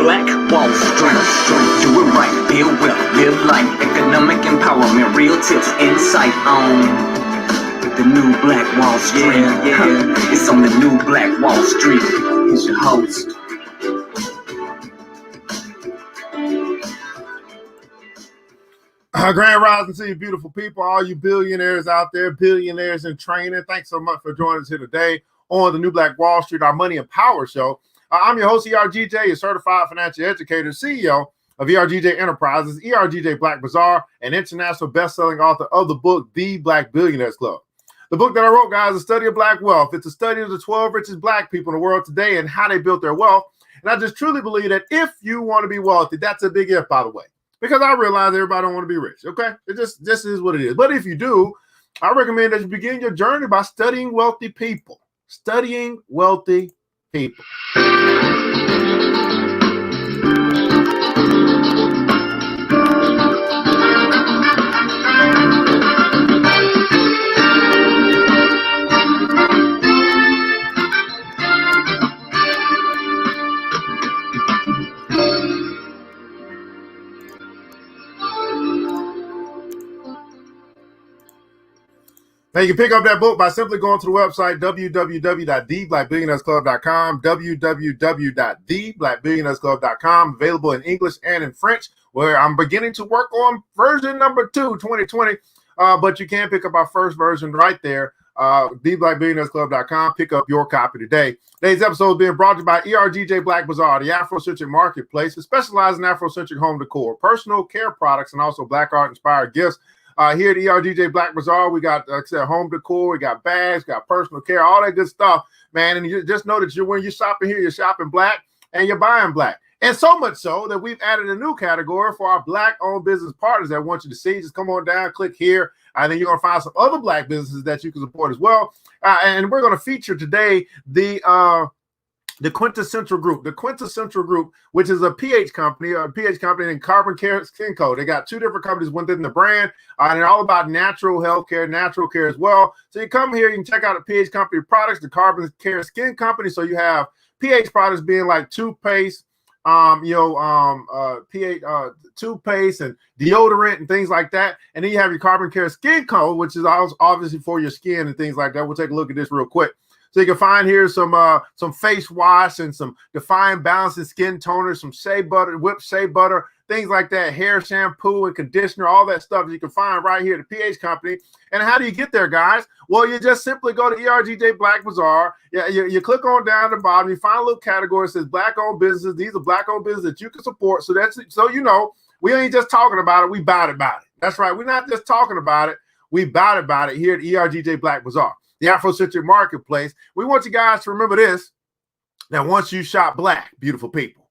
Black Wall Street. Do it right, build wealth, live life, economic empowerment, real tips, insight on the new Black Wall Street. Yeah. It's on the new Black Wall Street. Here's your host. Grand Rising to you beautiful people, all you billionaires out there, billionaires in training. Thanks so much for joining us here today on the new Black Wall Street, our Money and Power Show. I'm your host, ERGJ, a certified financial educator, CEO of ERGJ Enterprises, ERGJ Black Bazaar, and international best-selling author of the book, The Black Billionaires Club. The book that I wrote, guys, is a study of Black wealth. It's a study of the 12 richest Black people in the world today and how they built their wealth. And I just truly believe that if you want to be wealthy, that's a big if, by the way, because I realize everybody don't want to be rich, okay? It just is what it is. But if you do, I recommend that you begin your journey by studying wealthy people. Studying wealthy people. Now, you can pick up that book by simply going to the website, www.theblackbillionairesclub.com, www.theblackbillionairesclub.com, available in English and in French, where I'm beginning to work on version number 2, 2020, but you can pick up our first version right there, theblackbillionairesclub.com. Pick up your copy today. Today's episode is being brought to you by ERGJ Black Bazaar, the Afrocentric marketplace that specializes in Afrocentric home decor, personal care products, and also Black art-inspired gifts. Here at ERGJ Black Bazaar, we got, like I said, home decor, we got bags, got personal care, all that good stuff, man. And you just know that when you're shopping here, you're shopping Black and you're buying Black. And so much so that we've added a new category for our Black-owned business partners that I want you to see. Just come on down, click here, and then you're going to find some other Black businesses that you can support as well. And we're going to feature today the Quintessential Group. The Quintessential Group, which is a PH company in Carbon Care Skin Co. They got two different companies within the brand, and they're all about natural healthcare, natural care as well. So you come here, you can check out the PH company products, the Carbon Care Skin Company. So you have PH products being like toothpaste, PH toothpaste and deodorant and things like that. And then you have your Carbon Care Skin Co., which is obviously for your skin and things like that. We'll take a look at this real quick. So you can find here some face wash and some Define Balancing Skin Toner, some shea butter, whipped shea butter, things like that, hair shampoo and conditioner, all that stuff you can find right here at the PH company. And how do you get there, guys? Well, you just simply go to ERGJ Black Bazaar. You click on down the bottom, you find a little category that says Black-owned businesses. These are Black-owned businesses that you can support. So you know, we ain't just talking about it, we bout it. That's right. We're not just talking about it, we bout it here at ERGJ Black Bazaar, the Afrocentric marketplace. We want you guys to remember this, that once you shop Black, beautiful people,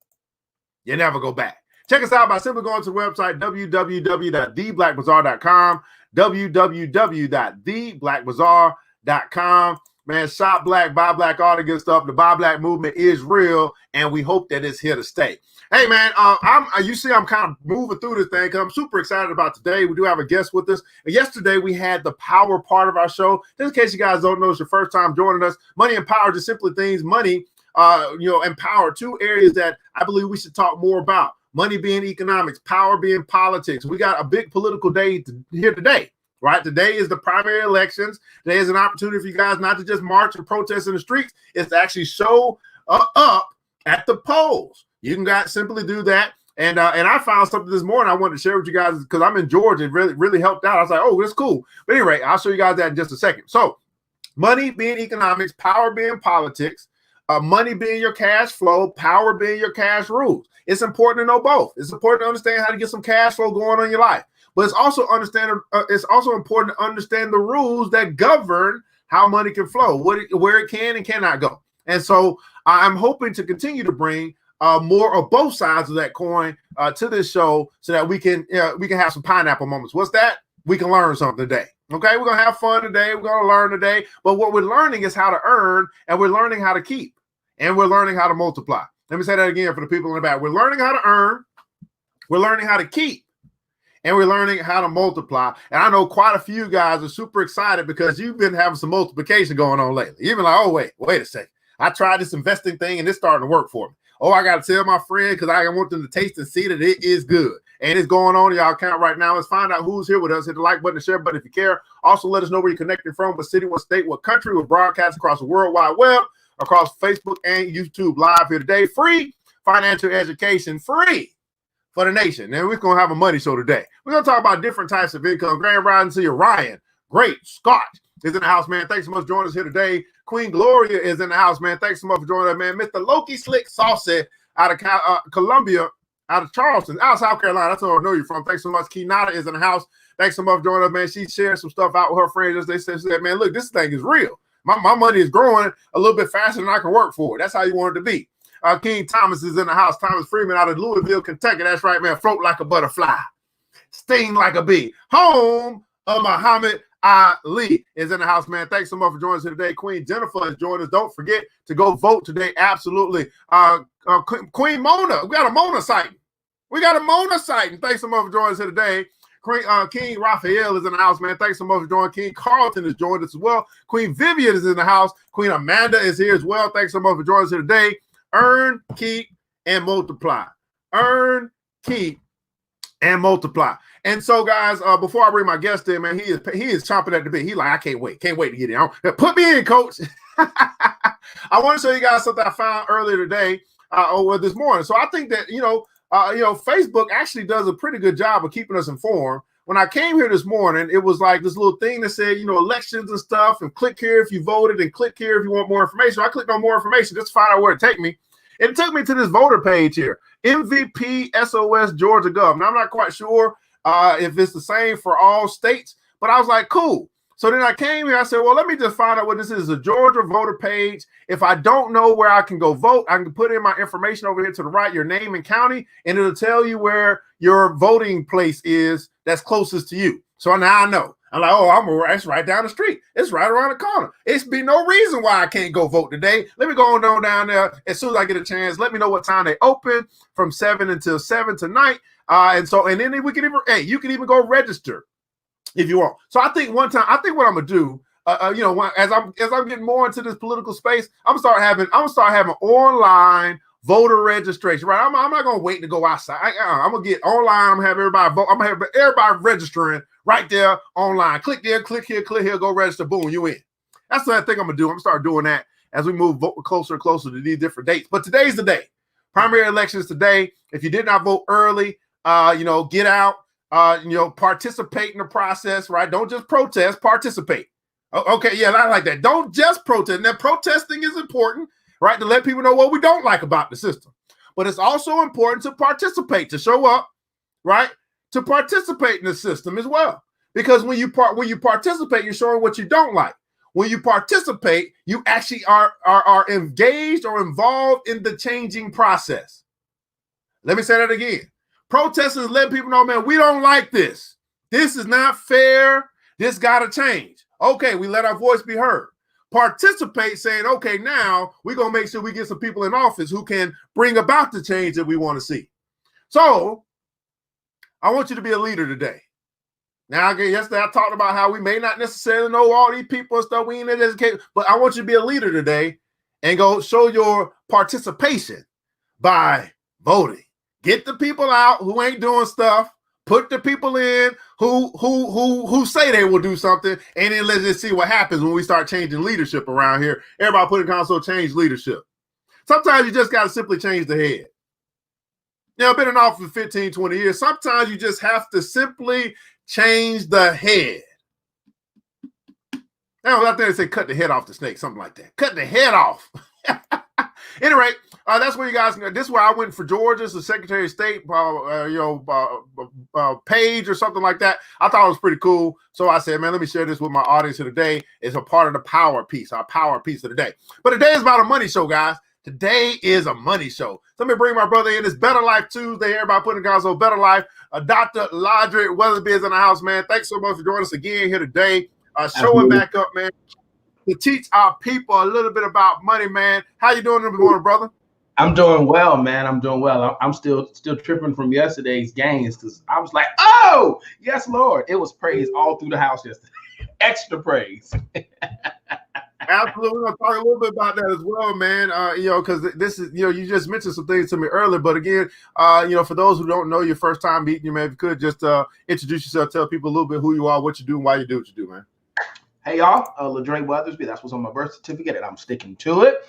you never go back. Check us out by simply going to the website, www.theblackbazaar.com, www.theblackbazaar.com. Man, shop Black, buy Black, all the good stuff. The Buy Black movement is real, and we hope that it's here to stay. Hey, man, you see I'm kind of moving through this thing because I'm super excited about today. We do have a guest with us. Yesterday, we had the power part of our show. Just in case you guys don't know, it's your first time joining us. Money and power, just simply things, money, and power, two areas that I believe we should talk more about. Money being economics, power being politics. We got a big political day here today. Right? Today is the primary elections. Today is an opportunity for you guys not to just march and protest in the streets. It's to actually show up at the polls. You can simply do that. And I found something this morning I wanted to share with you guys because I'm in Georgia. It really helped out. I was like, oh, that's cool. But anyway, I'll show you guys that in just a second. So money being economics, power being politics, money being your cash flow, power being your cash rules. It's important to know both. It's important to understand how to get some cash flow going on in your life. But it's also important to understand the rules that govern how money can flow, where it can and cannot go. And so I'm hoping to continue to bring more of both sides of that coin to this show so that we can have some pineapple moments. What's that? We can learn something today. Okay, we're gonna have fun today. We're gonna learn today. But what we're learning is how to earn, and we're learning how to keep, and we're learning how to multiply. Let me say that again for the people in the back. We're learning how to earn, we're learning how to keep, and we're learning how to multiply. And I know quite a few guys are super excited because you've been having some multiplication going on lately. You've been like, oh, wait a second. I tried this investing thing and it's starting to work for me. oh, I got to tell my friend because I want them to taste and see that it is good. And it's going on in y'all account right now. Let's find out who's here with us. Hit the like button, the share button if you care. Also, let us know where you're connecting from, what city, what state, what country. We're broadcasting across the World Wide Web, across Facebook and YouTube live here today. Free financial education, free for the nation. And we're going to have a money show today. We're going to talk about different types of income. Grand rising to you, Ryan. Great. Scott is in the house, man. Thanks so much for joining us here today. Queen Gloria is in the house, man. Thanks so much for joining us, man. Mr. Loki Slick Saucy out of Columbia, out of Charleston, out of South Carolina. That's where I know you from. Thanks so much. Kenata is in the house. Thanks so much for joining us, man. She shared some stuff out with her friends. They said, man, look, this thing is real. My money is growing a little bit faster than I can work for it. That's how you want it to be. King Thomas is in the house. Thomas Freeman out of Louisville, Kentucky. That's right, man. Float like a butterfly. Sting like a bee. Home of Muhammad Ali is in the house, man. Thanks so much for joining us today. Queen Jennifer has joined us. Don't forget to go vote today. Absolutely. Queen Mona. We got a Mona sighting. Thanks so much for joining us here today. King Raphael is in the house, man. Thanks so much for joining. King Carlton has joined us as well. Queen Vivian is in the house. Queen Amanda is here as well. Thanks so much for joining us here today. Earn, keep, and multiply. Earn, keep, and multiply. And so, guys, before I bring my guest in, man, he is chomping at the bit. He's like, I can't wait to get in. Put me in, coach. I want to show you guys something I found earlier today, or this morning. So I think that Facebook actually does a pretty good job of keeping us informed. When I came here this morning, it was like this little thing that said, elections and stuff, and click here if you voted, and click here if you want more information. So I clicked on more information just to find out where it take me. And it took me to this voter page here, MVP SOS Georgia Gov. Now, I'm not quite sure if it's the same for all states, but I was like, cool. So then I came here, I said, well, let me just find out what this is, a Georgia voter page. If I don't know where I can go vote, I can put in my information over here to the right, your name and county, and it'll tell you where your voting place is that's closest to you. So now I know. I'm like, it's right down the street. It's right around the corner. It's be no reason why I can't go vote today. Let me go on down there as soon as I get a chance. Let me know what time they open from 7 until 7 tonight. And then we can you can even go register if you want. So I think what I'm gonna do, as I'm getting more into this political space, I'm gonna start having online voter registration. Right? I'm not gonna wait to go outside. I'm gonna get online. I'm gonna have everybody vote. I'm gonna have everybody registering right there online. Click there, click here, go register. Boom, you in. That's what I think I'm gonna do. I'm gonna start doing that as we move closer and closer to these different dates. But today's the day. Primary elections today. If you did not vote early, get out. Participate in the process, right? Don't just protest, participate. Okay, yeah, I like that. Don't just protest. Now, protesting is important, right? To let people know what we don't like about the system. But it's also important to participate, to show up, right? To participate in the system as well. Because when you participate, you're showing what you don't like. When you participate, you actually are engaged or involved in the changing process. Let me say that again. Protesters letting people know, man, we don't like this. This is not fair. This got to change. Okay, we let our voice be heard. Participate saying, okay, now we're going to make sure we get some people in office who can bring about the change that we want to see. So I want you to be a leader today. Now, yesterday I talked about how we may not necessarily know all these people and stuff. We ain't educated, but I want you to be a leader today and go show your participation by voting. Get the people out who ain't doing stuff. Put the people in who say they will do something, and then let's just see what happens when we start changing leadership around here. Everybody put in console, change leadership. Sometimes you just got to simply change the head. I've been in office for 15, 20 years. Sometimes you just have to simply change the head. Now, out there they say cut the head off the snake, something like that. Cut the head off. Anyway, that's where you guys. This is where I went for Georgia's, the Secretary of State, page or something like that. I thought it was pretty cool, so I said, man, let me share this with my audience here today. It's a part of the power piece, our power piece of the day. But today is about a money show, guys. Today is a money show. So let me bring my brother in. It's Better Life Tuesday. Everybody putting guys on Better Life. Dr. Lodrick Weatherby is in the house, man. Thanks so much for joining us again here today. Showing back up, man, to teach our people a little bit about money, man. How you doing this morning, brother? I'm doing well, man. I'm doing well. I'm still tripping from yesterday's gains because I was like, oh, yes, Lord. It was praise all through the house yesterday. Extra praise. Absolutely. We're gonna talk a little bit about that as well, man. Because this is, you just mentioned some things to me earlier, but again, for those who don't know, your first time meeting you, man, if you could just introduce yourself, tell people a little bit who you are, what you do, and why you do what you do, man. Hey y'all, Ladre Weathersby. That's what's on my birth certificate, and I'm sticking to it.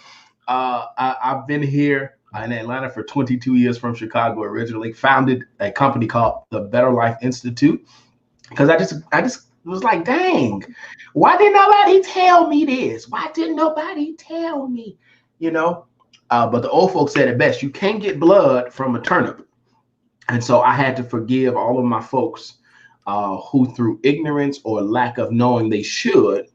I've been here in Atlanta for 22 years from Chicago originally. Founded a company called the Better Life Institute because I just was like, dang, why didn't nobody tell me this? Why didn't nobody tell me? But the old folks said it best: you can't get blood from a turnip, and so I had to forgive all of my folks who, through ignorance or lack of knowing they should,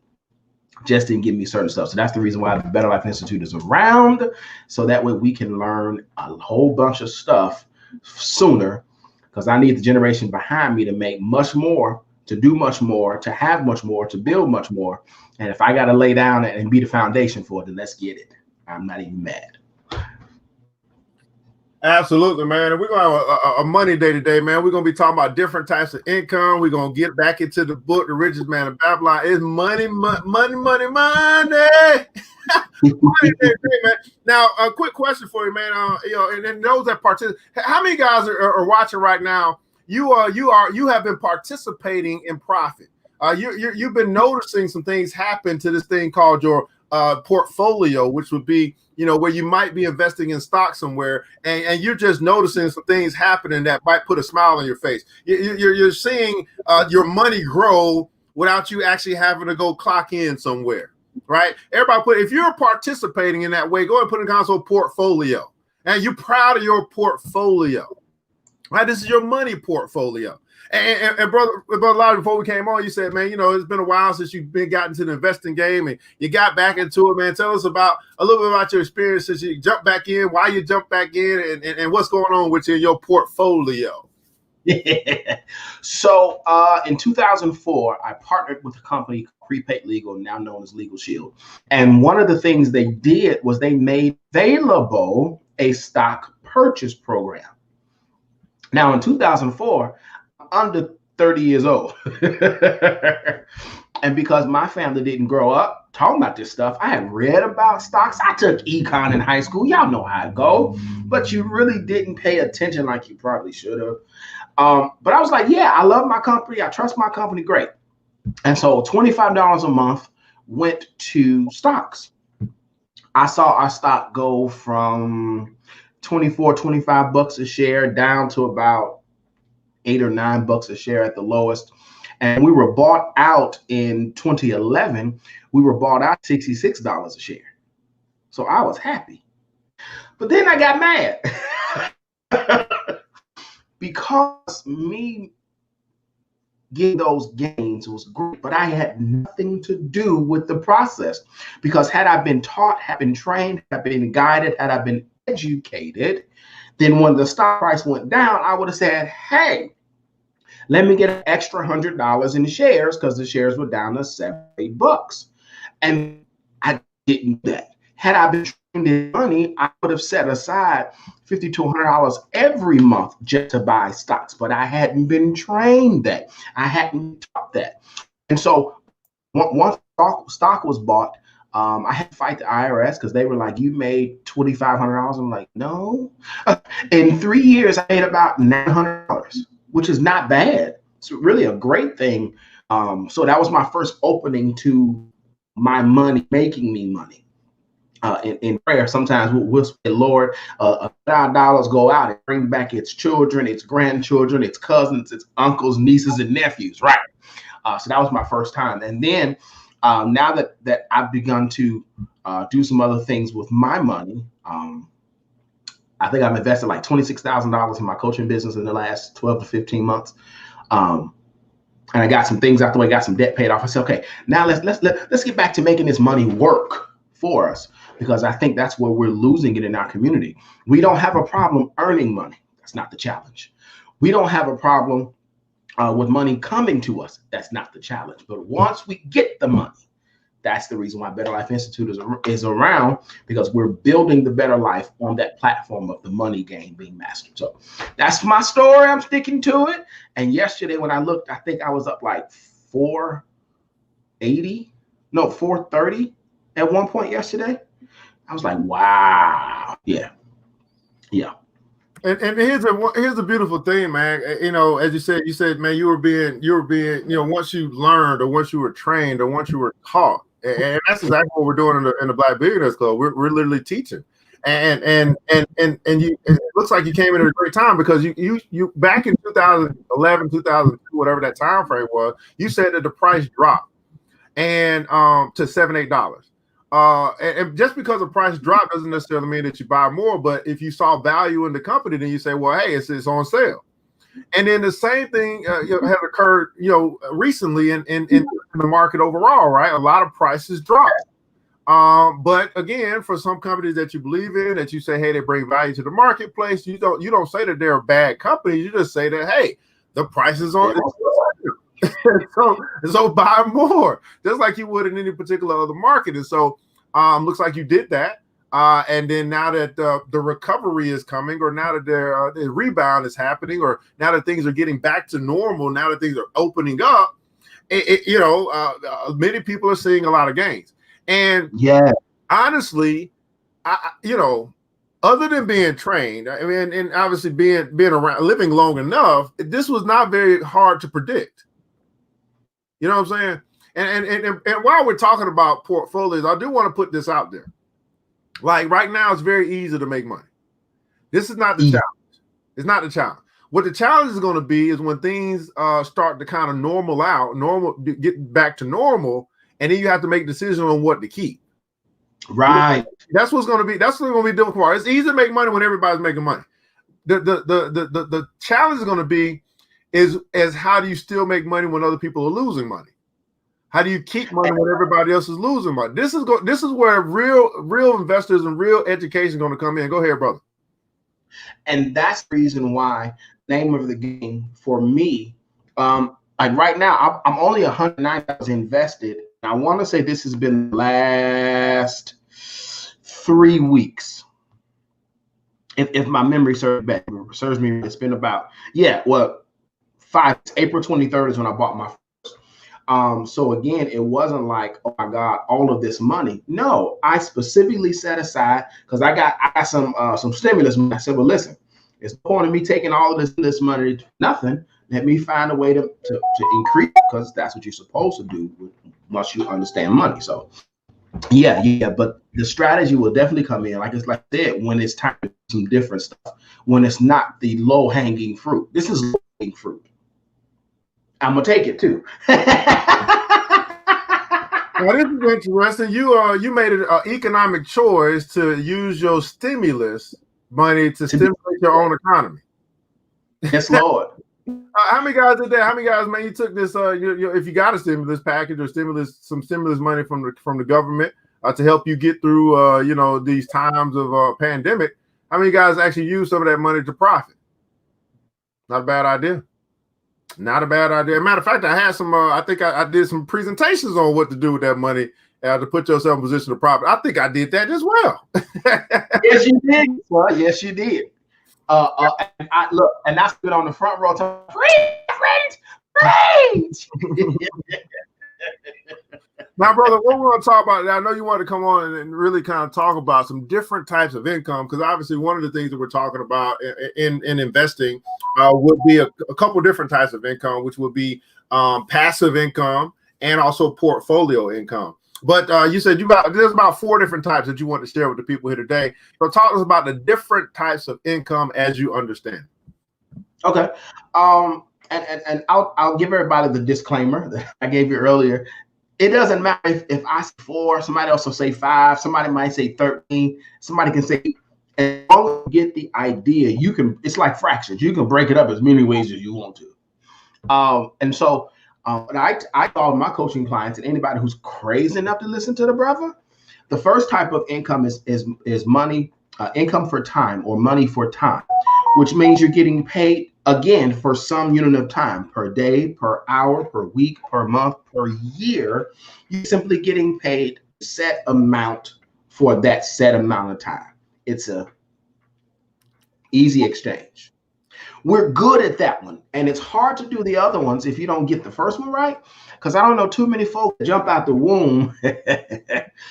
just didn't give me certain stuff. So that's the reason why the Better Life Institute is around, so that way we can learn a whole bunch of stuff sooner, because I need the generation behind me to make much more, to do much more, to have much more, to build much more. And if I got to lay down and be the foundation for it, then let's get it. I'm not even mad. Absolutely, man. And we're going to have a money day today, man. We're going to be talking about different types of income. We're going to get back into the book, The Richest Man of Babylon. It's money, money, money, money, money. Money day, man. Now, a quick question for you, man. And then those that participate, how many guys are watching right now? You have been participating in profit. You've been noticing some things happen to this thing called your portfolio, which would be, where you might be investing in stock somewhere, and you're just noticing some things happening that might put a smile on your face. You're seeing your money grow without you actually having to go clock in somewhere, right? Everybody if you're participating in that way, go ahead and put in console portfolio, and you're proud of your portfolio, right? This is your money portfolio. And brother Lowry, before we came on, you said, man, it's been a while since you've gotten into the investing game and you got back into it, man. Tell us a little bit about your experience since you jumped back in, why you jumped back in, and what's going on with your portfolio. So in 2004, I partnered with a company called Prepaid Legal, now known as Legal Shield. And one of the things they did was they made available a stock purchase program. Now in 2004, under 30 years old. And because my family didn't grow up talking about this stuff, I had read about stocks. I took econ in high school. Y'all know how it go, but you really didn't pay attention like you probably should have. But I was like, yeah, I love my company. I trust my company. Great. And so $25 a month went to stocks. I saw our stock go from 24, 25 bucks a share down to about $8 or $9 a share at the lowest. And we were bought out in 2011. We were bought out $66 a share. So I was happy. But then I got mad because me getting those gains was great, but I had nothing to do with the process, because had I been taught, had been trained, had been guided, had I been educated, then when the stock price went down, I would have said, hey, let me get an extra $100 in shares, because the shares were down to $7-8. And I didn't do that. Had I been trained in money, I would have set aside $50 to $100 every month just to buy stocks. But I hadn't been trained that. I hadn't taught that. And so once stock was bought, I had to fight the IRS because they were like, you made $2,500. I'm like, no. In 3 years, I made about $900, which is not bad. It's really a great thing. So that was my first opening to my money, making me money. In prayer, sometimes we'll say, Lord, $1,000 go out and bring back its children, its grandchildren, its cousins, its uncles, nieces, and nephews, right? So that was my first time. And then now that I've begun to do some other things with my money, I think I've invested like $26,000 in my coaching business in the last 12 to 15 months. And I got some things out the way, got some debt paid off. I said, okay, now let's get back to making this money work for us, because I think that's where we're losing it in our community. We don't have a problem earning money. That's not the challenge. We don't have a problem with money coming to us. That's not the challenge. But once we get the money, that's the reason why Better Life Institute is around, because we're building the better life on that platform of the money game being mastered. So that's my story. I'm sticking to it. And yesterday when I looked, I think I was up like 430. at one point yesterday. I was like, wow. Yeah. And here's a beautiful thing, man. You know, as you said, man, you were being, you know, once you learned or once you were trained or once you were taught, and that's exactly what we're doing in the Black Billionaires Club. We're literally teaching, and you, it looks like you came in at a great time because you back in 2011, 2002, whatever that time frame was, you said that the price dropped and to $7-8. And just because the price drop doesn't necessarily mean that you buy more, but if you saw value in the company, then you say, well, hey, it's on sale. And then the same thing has occurred, recently in the market overall, right? A lot of prices drop. But again, for some companies that you believe in, that you say, hey, they bring value to the marketplace, you don't say that they're a bad company. You just say that, hey, the price is on. So buy more, just like you would in any particular other market. And so looks like you did that. And then now that the recovery is coming, or now that the rebound is happening, or now that things are getting back to normal, now that things are opening up, many people are seeing a lot of gains. And yeah, honestly, other than being trained, I mean, and obviously being around, living long enough, this was not very hard to predict. You know what I'm saying? And while we're talking about portfolios, I do want to put this out there. Like right now, it's very easy to make money. This is not the challenge. It's not the challenge. What the challenge is going to be is when things start to kind of get back to normal, and then you have to make decisions on what to keep. Right. That's what's going to be. That's what's going to be difficult. It's easy to make money when everybody's making money. The challenge is going to be is how do you still make money when other people are losing money? How do you keep money when everybody else is losing money? This is where real investors and real education is going to come in. Go ahead, brother. And that's the reason why name of the game for me, like right now, I'm only 109,000 invested. I want to say this has been the last 3 weeks. If my memory serves me, it's been about, April 23rd is when I bought my first. So again, it wasn't like, oh my God, all of this money. No, I specifically set aside because I got some stimulus money. I said, well, listen, it's the point of me taking all of this money to nothing. Let me find a way to increase, because that's what you're supposed to do once you understand money. So yeah, but the strategy will definitely come in, like I said, when it's time to do some different stuff, when it's not the low-hanging fruit. This is low-hanging fruit. I'm gonna take it too. Now, this is interesting. You made an economic choice to use your stimulus money to stimulate your own economy. Yes, Lord. How many guys did that? How many guys, man, you took this? If you got a stimulus package or some stimulus money from the government to help you get through, these times of pandemic. How many guys actually use some of that money to profit? Not a bad idea. Not a bad idea. Matter of fact, I had some. I think I did some presentations on what to do with that money to put yourself in a position to profit. I think I did that as well. Yes, you did. Well, yes, you did. And I look, and I stood on the front row talking, preach. Now, brother, what we're going to talk about, I know you want to come on and really kind of talk about some different types of income, because obviously one of the things that we're talking about in investing would be a couple different types of income, which would be passive income and also portfolio income. But you said there's about 4 different types that you want to share with the people here today. So talk to us about the different types of income as you understand. Okay. And I'll give everybody the disclaimer that I gave you earlier. It doesn't matter if I say 4, somebody else will say 5, somebody might say 13, somebody can say, as long as you get the idea, it's like fractions. You can break it up as many ways as you want to. And so I call my coaching clients and anybody who's crazy enough to listen to the brother, the first type of income is money, income for time, or money for time, which means you're getting paid again for some unit of time, per day, per hour, per week, per month, per year. You're simply getting paid a set amount for that set amount of time. It's a easy exchange. We're good at that one. And it's hard to do the other ones if you don't get the first one right. Because I don't know too many folks that jump out the womb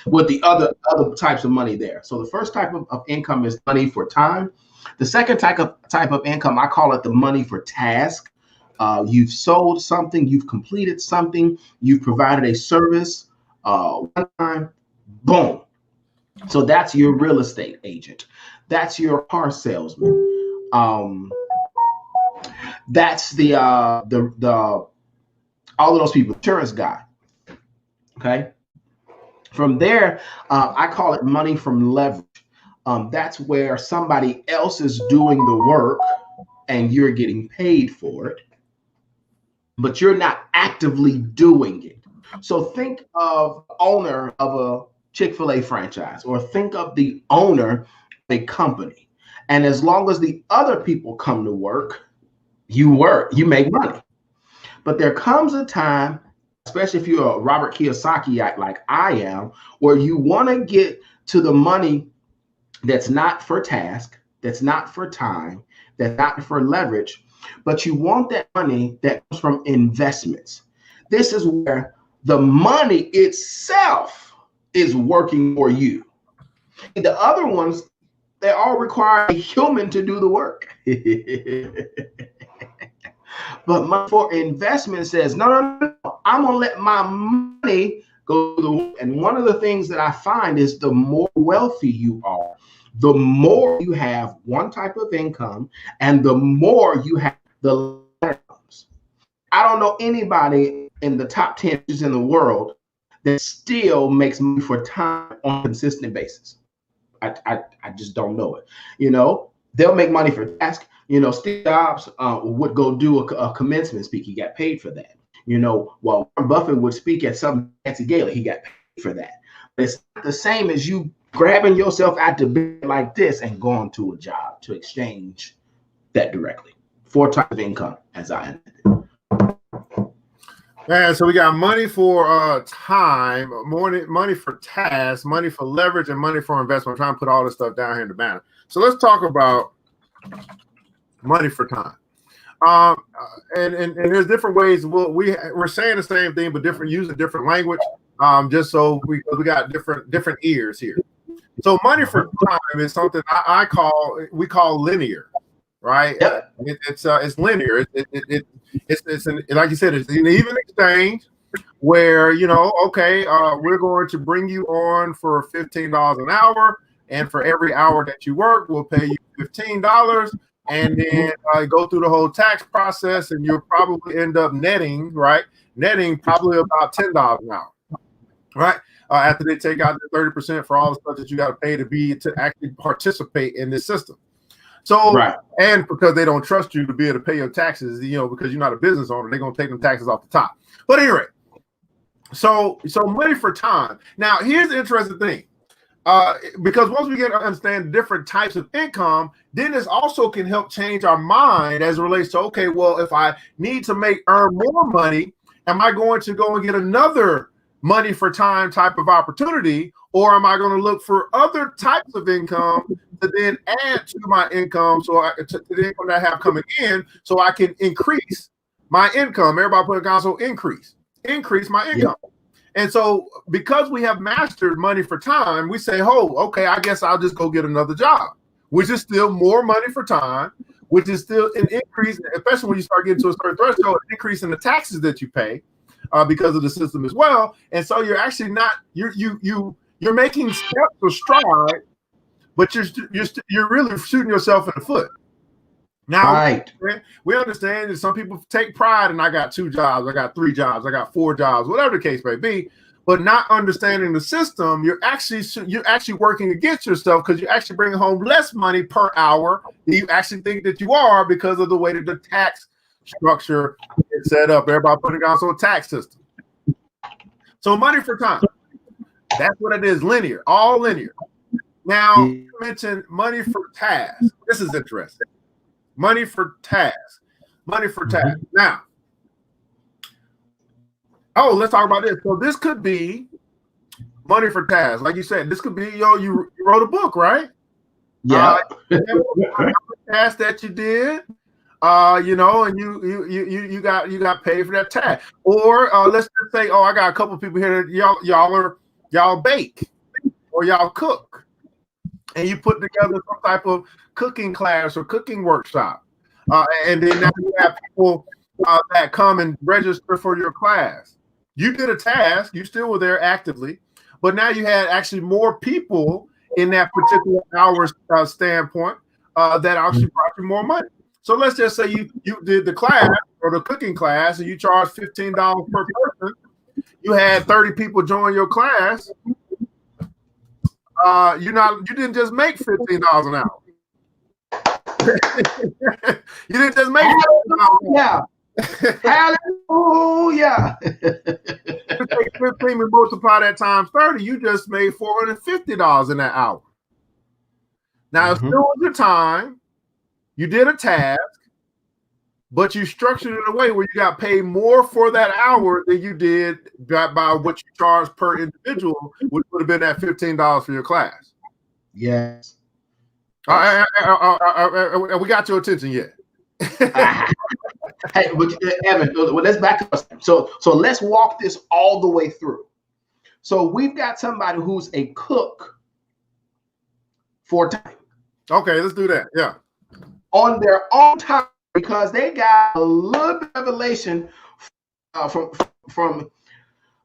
with the other types of money there. So the first type of income is money for time. The second type of income, I call it the money for task. You've sold something, you've completed something, you've provided a service one time, boom. So that's your real estate agent. That's your car salesman. That's the all of those people, insurance guy. Okay. From there, I call it money from leverage. That's where somebody else is doing the work and you're getting paid for it, but you're not actively doing it. So think of owner of a Chick-fil-A franchise, or think of the owner of a company. And as long as the other people come to work, you make money. But there comes a time, especially if you're a Robert Kiyosaki like I am, where you want to get to the money that's not for task, that's not for time, that's not for leverage, but you want that money that comes from investments. This is where the money itself is working for you. The other ones, they all require a human to do the work. But money for investment says, no, I'm going to let my money go to the work. And one of the things that I find is the more wealthy you are, the more you have one type of income, and the more you have the incomes. I don't know anybody in the top 10 in the world that still makes money for time on a consistent basis. I just don't know it. You know, they'll make money for task. You know, Steve Jobs would go do a commencement speak. He got paid for that. You know, while Warren Buffett would speak at some fancy gala, he got paid for that. But it's not the same as you grabbing yourself out the bed like this and going to a job to exchange that directly. 4 types of income, as I ended. Man, so we got money for time, money for tasks, money for leverage, and money for investment. I'm trying to put all this stuff down here in the banner. So let's talk about money for time. And there's different ways. We're saying the same thing, but using different language. Just so we got different ears here. So money for time is something we call linear, right? Yep. It's linear. It's like you said, it's an even exchange where, you know, okay, we're going to bring you on for $15 an hour, and for every hour that you work, we'll pay you $15, and then go through the whole tax process, and you'll probably end up netting probably about $10 an hour, right? After they take out the 30% for all the stuff that you got to pay to actually participate in this system. So, right. And because they don't trust you to be able to pay your taxes, you know, because you're not a business owner, they're going to take them taxes off the top. But anyway, so money for time. Now, here's the interesting thing. Because once we get to understand different types of income, then this also can help change our mind as it relates to, okay, well, if I need to earn more money, am I going to go and get another money for time type of opportunity, or am I going to look for other types of income to then add to my income, to the income that I have coming in, so I can increase my income? Everybody put a console, increase my income. Yep. And so because we have mastered money for time, we say, oh, okay, I guess I'll just go get another job, which is still more money for time, which is still an increase, especially when you start getting to a certain threshold, an increase in the taxes that you pay because of the system as well. And so you're actually not, you're making steps or stride, but you're really shooting yourself in the foot. Now, right. We understand that some people take pride in, I got 2 jobs, I got 3 jobs, I got 4 jobs, whatever the case may be, but not understanding the system, you're actually working against yourself, because you're actually bringing home less money per hour than you actually think that you are, because of the way that the tax structure is set up. Everybody putting also a tax system. So money for time, that's what it is, linear, all linear. Now, you mentioned money for tasks. This is interesting. Money for tasks. Now, let's talk about this. So this could be money for tasks. Like you said, this could be, you wrote a book, right? Yeah. Task that you did. you know, and you got paid for that task. Or let's just say, oh, I got a couple of people here that y'all bake or y'all cook, and you put together some type of cooking class or cooking workshop, and then now you have people that come and register for your class. You did a task, you still were there actively, but now you had actually more people in that particular hour standpoint that actually brought you more money. So let's just say you did the class or the cooking class and you charged $15 per person. You had 30 people join your class. You didn't just make $15 an hour. You didn't just make $15. Hallelujah. You take 15 and multiply that times 30, you just made $450 in that hour. Now, it's still was your time. You did a task, but you structured it in a way where you got paid more for that hour than you did by what you charged per individual, which would have been that $15 for your class. Yes. We got your attention yet? Hey, Evan, let's back up. So let's walk this all the way through. So we've got somebody who's a cook for time. Okay, let's do that. Yeah. On their own time, because they got a little bit of revelation from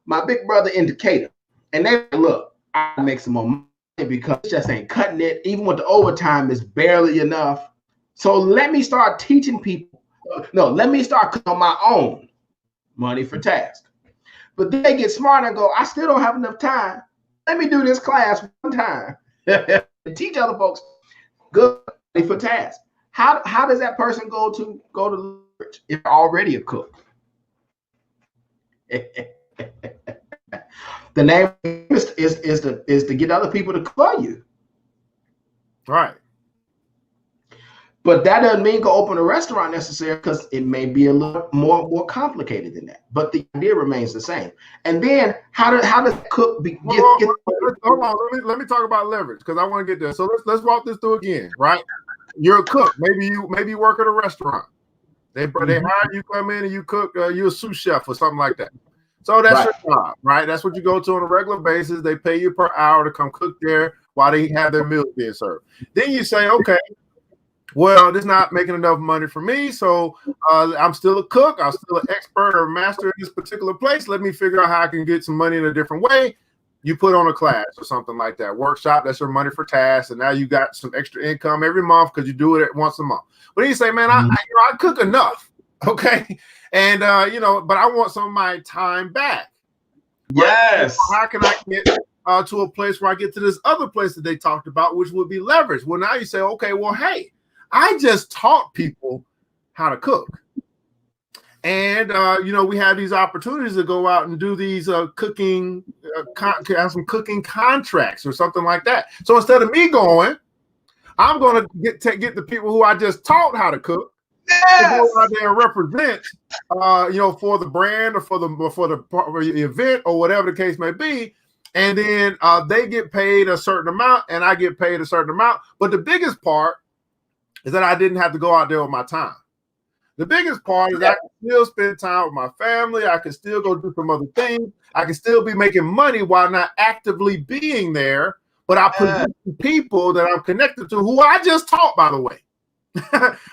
my big brother in Decatur. And they look, I make some more money because it just ain't cutting it. Even with the overtime, it's barely enough. So let me start teaching people. No, let me start cooking on my own money for task. But then they get smart and go, I still don't have enough time. Let me do this class one time and teach other folks good money for task. How does that person go to leverage if they're already a cook? The name is to get other people to cook for you. Right. But that doesn't mean go open a restaurant necessarily, because it may be a little more complicated than that. But the idea remains the same. And then how does cook hold on, let me talk about leverage, because I want to get there. So let's walk this through again, right? You're a cook. Maybe you work at a restaurant. They hire you, come in and you cook. You're a sous chef or something like that. So that's your job, right? That's what you go to on a regular basis. They pay you per hour to come cook there while they have their meals being served. Then you say, okay, well, this is not making enough money for me, so I'm still a cook. I'm still an expert or master in this particular place. Let me figure out how I can get some money in a different way. You put on a class or something like that. Workshop, that's your money for tasks, and now you got some extra income every month because you do it once a month. But then you say, man, I cook enough, okay? And, but I want some of my time back. Yes. Right? How can I get to a place where I get to this other place that they talked about, which would be leverage? Well, now you say, okay, well, hey, I just taught people how to cook. And, we have these opportunities to go out and do these cooking, have some cooking contracts or something like that. So instead of me going, I'm going to get the people who I just taught how to cook to go out there and represent, for the brand or for the event or whatever the case may be. And then they get paid a certain amount and I get paid a certain amount. But the biggest part is that I didn't have to go out there with my time. The biggest part is I can still spend time with my family. I can still go do some other things. I can still be making money while not actively being there. But I present people that I'm connected to, who I just taught, by the way,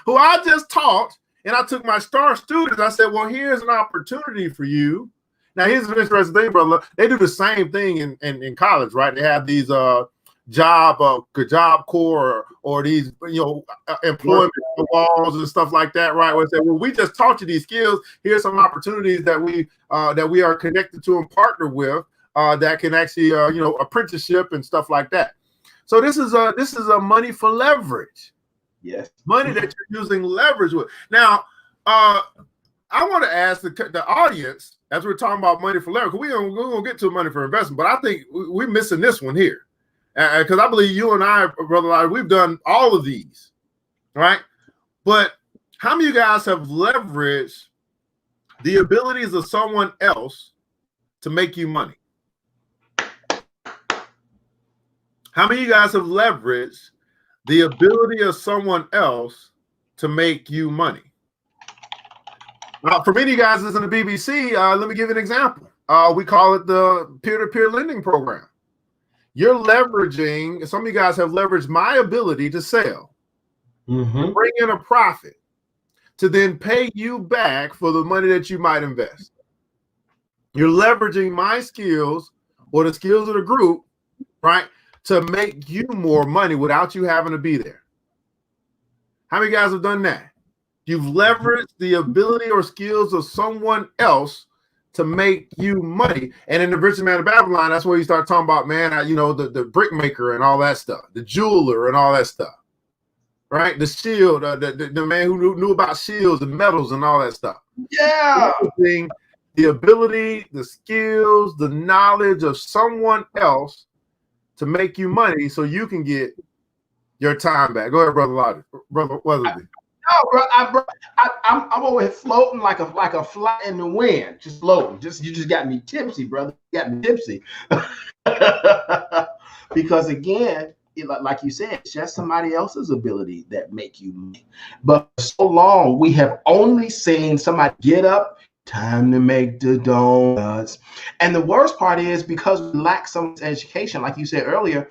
who I just taught. And I took my star students. I said, well, here's an opportunity for you. Now, here's an interesting thing, brother. They do the same thing in college, right? They have these job corps or these employment laws and stuff like that, right? Where they say, well, we just taught you these skills. Here's some opportunities that we are connected to and partner with that can actually apprenticeship and stuff like that. So this is a money for leverage. Yes, money that you're using leverage with. Now, I want to ask the audience, as we're talking about money for leverage, we're gonna get to money for investment, but I think we're missing this one here. Because I believe you and I, Brother Larry, we've done all of these, right? But how many of you guys have leveraged the abilities of someone else to make you money? How many of you guys have leveraged the ability of someone else to make you money? For many guys listening to BBC, let me give you an example. We call it the peer-to-peer lending program. You're leveraging, some of you guys have leveraged my ability to sell, to bring in a profit, to then pay you back for the money that you might invest. You're leveraging my skills or the skills of the group, right, to make you more money without you having to be there. How many guys have done that? You've leveraged the ability or skills of someone else to make you money. And in the Richest Man of Babylon, that's where you start talking about, man, the brick maker and all that stuff, the jeweler and all that stuff, right? The shield, the man who knew about shields and metals and all that stuff. Yeah. The ability, the skills, the knowledge of someone else to make you money so you can get your time back. Go ahead, Brother Weatherby. No, bro, I'm over here floating like a fly in the wind, just floating. You just got me tipsy, brother. You got me tipsy. Because again, like you said, it's just somebody else's ability that make you money. But for so long, we have only seen somebody get up, time to make the donuts. And the worst part is because we lack some education, like you said earlier,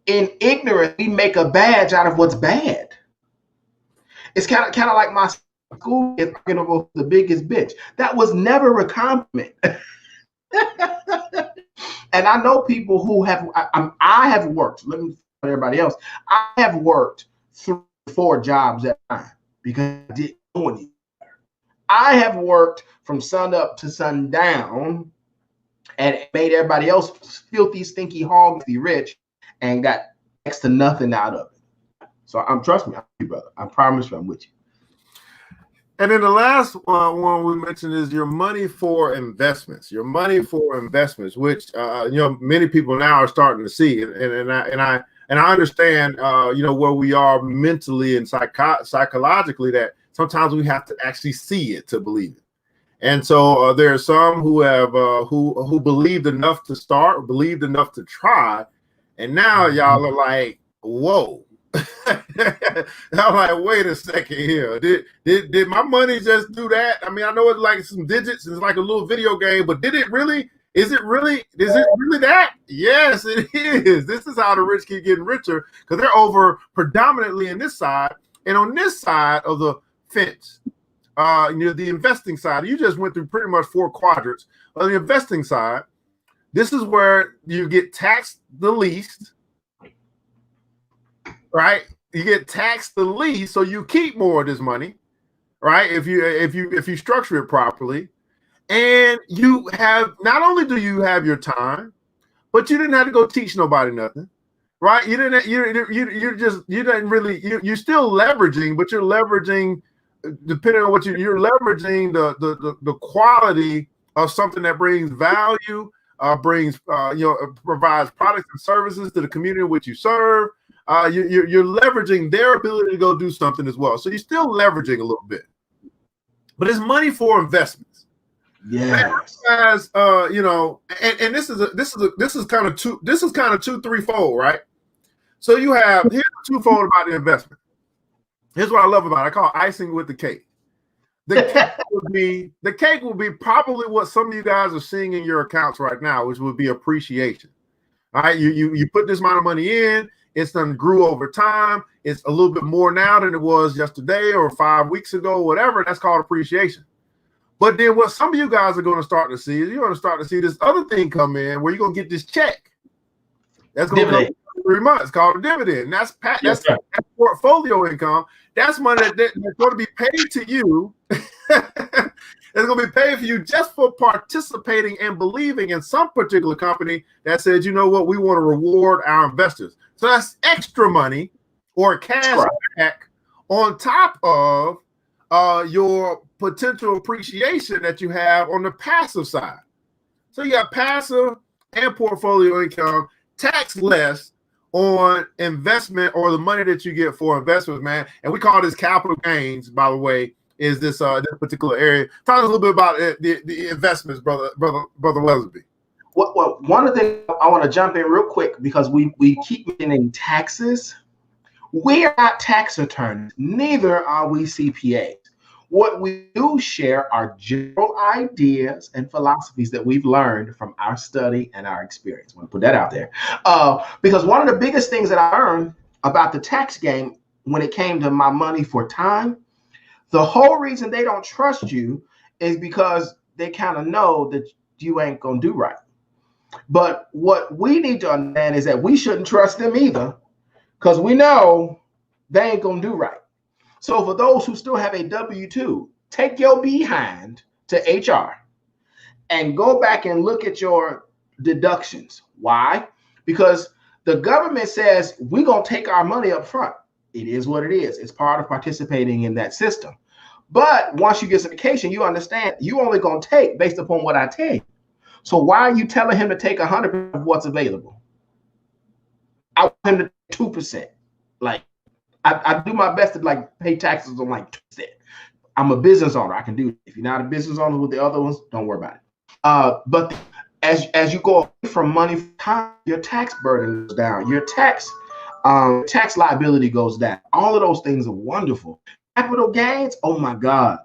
in ignorance, we make a badge out of what's bad. It's kind of like my school is the biggest bitch. That was never a compliment. And I know people who have, I have worked, let me tell everybody else, I have worked 3 or 4 jobs at a time because I didn't know any better. I have worked from sun up to sundown and made everybody else filthy, stinky hogs be rich and got next to nothing out of it. So trust me, I'm with you, brother. I promise you I'm with you. And then the last one we mentioned is your money for investments. Your money for investments, which many people now are starting to see, and I understand where we are mentally and psychologically, that sometimes we have to actually see it to believe it. And so there are some who have who believed enough to start, believed enough to try, and now y'all are like, whoa. I'm like, wait a second here. Did my money just do that? I mean, I know it's like some digits, it's like a little video game, but did it really? Is it really that? Yes, it is. This is how the rich keep getting richer, because they're over predominantly in this side, and on this side of the fence, the investing side. You just went through pretty much 4 quadrants. On the investing side, this is where you get taxed the least. Right, you get taxed the least, so you keep more of this money, right? If you structure it properly, and you have, not only do you have your time, but you didn't have to go teach nobody nothing, right? You're still leveraging, but you're leveraging, depending on what you're leveraging the quality of something that brings value, provides products and services to the community in which you serve. You're leveraging their ability to go do something as well. So you're still leveraging a little bit, but it's money for investments. Yeah. As and this is kind of two threefold, right? So you have, here's twofold about the investment. Here's what I love about it. I call it icing with the cake. The cake will be probably what some of you guys are seeing in your accounts right now, which would be appreciation. All right, you put this amount of money in. It's done grew over time. It's a little bit more now than it was yesterday or 5 weeks ago, whatever. That's called appreciation. But then what some of you guys are going to start to see is you're going to start to see this other thing come in where you're going to get this check. That's going to come in 3 months, called a dividend. That's portfolio income. That's money that's going to be paid to you. It's going to be paid for you just for participating and believing in some particular company that says, you know what, we want to reward our investors. So that's extra money or cash back on top of your potential appreciation that you have on the passive side. So you got passive and portfolio income, tax less on investment or the money that you get for investments, man. And we call this capital gains, by the way, is this particular area. Talk a little bit about the investments, brother Weatherby. Well, one of the things I want to jump in real quick, because we keep mentioning taxes. We are not tax attorneys, neither are we CPAs. What we do share are general ideas and philosophies that we've learned from our study and our experience. I want to put that out there. Because one of the biggest things that I learned about the tax game when it came to my money for time, the whole reason they don't trust you is because they kind of know that you ain't going to do right. But what we need to understand is that we shouldn't trust them either, because we know they ain't going to do right. So for those who still have a W-2, take your behind to HR and go back and look at your deductions. Why? Because the government says we're going to take our money up front. It is what it is. It's part of participating in that system. But once you get certification, you understand you only going to take based upon what I tell you. So why are you telling him to take 100% of what's available? I want him to 2%. Like, I do my best to like pay taxes on like 2%. I'm a business owner. I can do it. If you're not a business owner with the other ones, don't worry about it. But as you go away from money for time, your tax burden goes down. Your tax liability goes down. All of those things are wonderful. Capital gains, oh my God.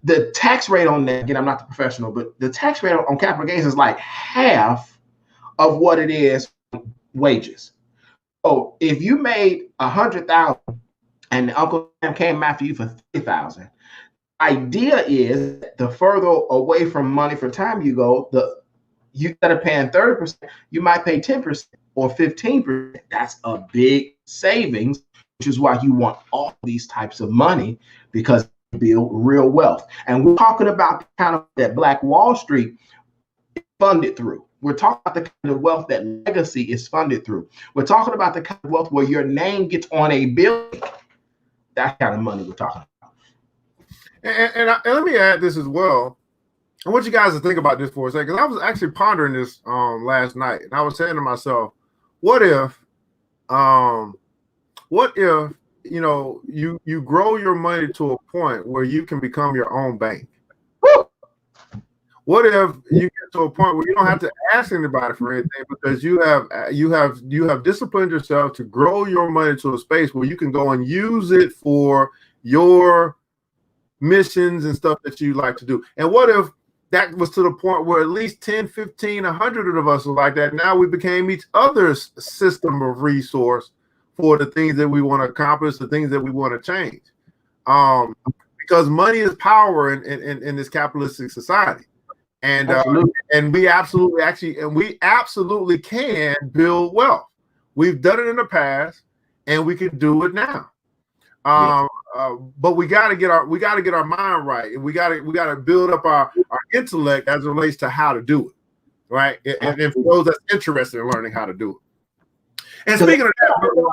The tax rate on that, again, I'm not the professional, but the tax rate on capital gains is like half of what it is wages. So if you made 100,000 and Uncle Sam came after you for 30,000, idea is the further away from money for time you go, you instead of paying 30%, you might pay 10% or 15%. That's a big savings, which is why you want all these types of money, because you build real wealth. And we're talking about the kind of that Black Wall Street is funded through. We're talking about the kind of wealth that legacy is funded through. We're talking about the kind of wealth where your name gets on a building. That kind of money we're talking about. And let me add this as well. I want you guys to think about this for a second, because I was actually pondering this last night, and I was saying to myself, what if you know you grow your money to a point where you can become your own bank? What if you get to a point where you don't have to ask anybody for anything, because you have disciplined yourself to grow your money to a space where you can go and use it for your missions and stuff that you like to do? And what if that was to the point where at least 10, 15, 100 of us were like that? Now we became each other's system of resource for the things that we want to accomplish, the things that we want to change. Because money is power in this capitalistic society. And we absolutely can build wealth. We've done it in the past, and we can do it now. But we got to get our mind right, and we got to build up our intellect as it relates to how to do it, right? And for those that's interested in learning how to do it. And speaking of that,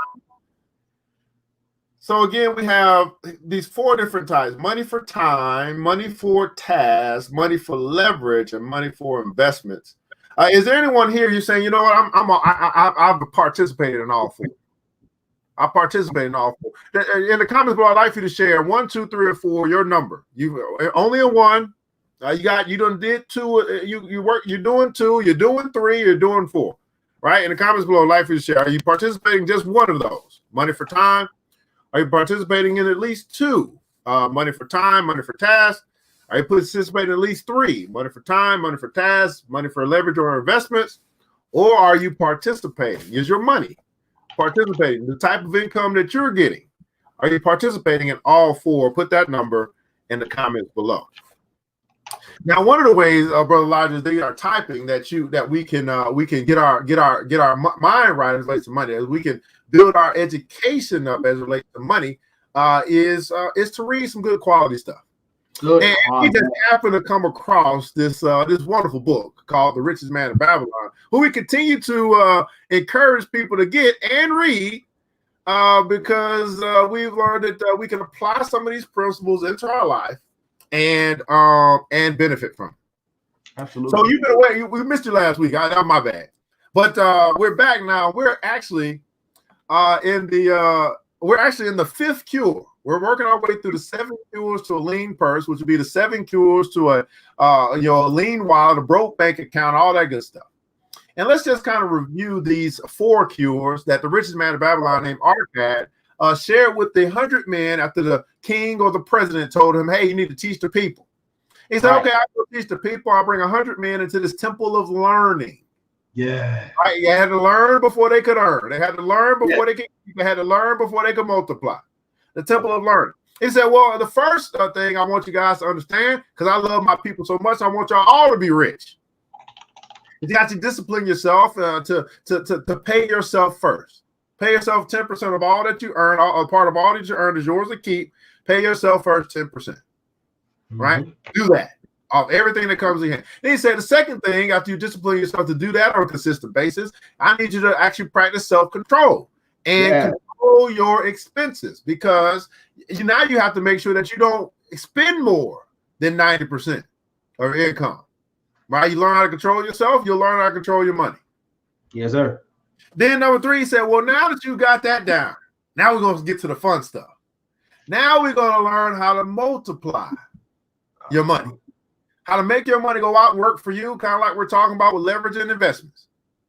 so again, we have these 4 different types: money for time, money for tasks, money for leverage, and money for investments. Is there anyone here you're saying, you know what, I've participated in all 4? I participate in all 4. In the comments below, I'd like for you to share 1, 2, 3, or 4 your number. You only a 1. You done did 2. You're doing 2. You're doing 3. You're doing 4. Right? In the comments below, I'd like for you to share. Are you participating in just one of those? Money for time. Are you participating in at least 2? Money for time, money for task. Are you participating in at least 3? Money for time, money for task, money for leverage or investments. Or are you participating? Is your money participating? The type of income that you're getting. Are you participating in all 4? Put that number in the comments below. Now, one of the ways, Brother Elijah, they are typing that we can get our mind right as it relates to money, as we can build our education up as it relates to money, is to read some good quality stuff. And we just happened to come across this wonderful book called The Richest Man in Babylon, who we continue to encourage people to get and read, because we've learned that we can apply some of these principles into our life and benefit from it. Absolutely. So you've been away. We missed you last week. My bad. But we're back now. We're actually in the 5th cure. We're working our way through the 7 cures to a lean purse, which would be the 7 cures to a lean wallet, a broke bank account, all that good stuff. And let's just kind of review these 4 cures that the richest man of Babylon named Arkad shared with the 100 men after the king or the president told him, hey, you need to teach the people. He said, okay, I'll teach the people. I'll bring 100 men into this temple of learning. Yeah. Right? You had to learn before they could earn. They had to learn before they had to learn before they could multiply. The temple of learning. He said, well, the first thing I want you guys to understand, because I love my people so much, I want y'all all to be rich. You got to discipline yourself to pay yourself first. Pay yourself 10% of all that you earn. A part of all that you earn is yours to keep. Pay yourself first 10%. Right? Do that of everything that comes in hand. Then he said the second thing, after you discipline yourself to do that on a consistent basis, I need you to actually practice self-control and control your expenses, because now you have to make sure that you don't spend more than 90% of your income. Right? You learn how to control yourself, you'll learn how to control your money. Yes, sir. Then number 3, he said, well, now that you got that down, now we're going to get to the fun stuff. Now we're going to learn how to multiply your money, how to make your money go out and work for you, kind of like we're talking about with leveraging investments,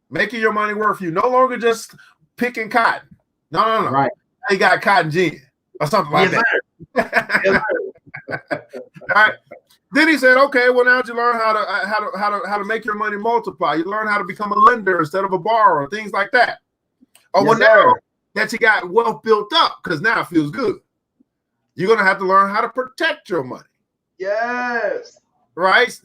making your money work for you, no longer just picking cotton. No. Right. You got cotton gin or something like that. Yes, All right. Then he said, okay, well, now that you learn how to make your money multiply, you learn how to become a lender instead of a borrower, things like that. Oh, well, now that you got wealth built up, because now it feels good, you're going to have to learn how to protect your money. Yes. Right?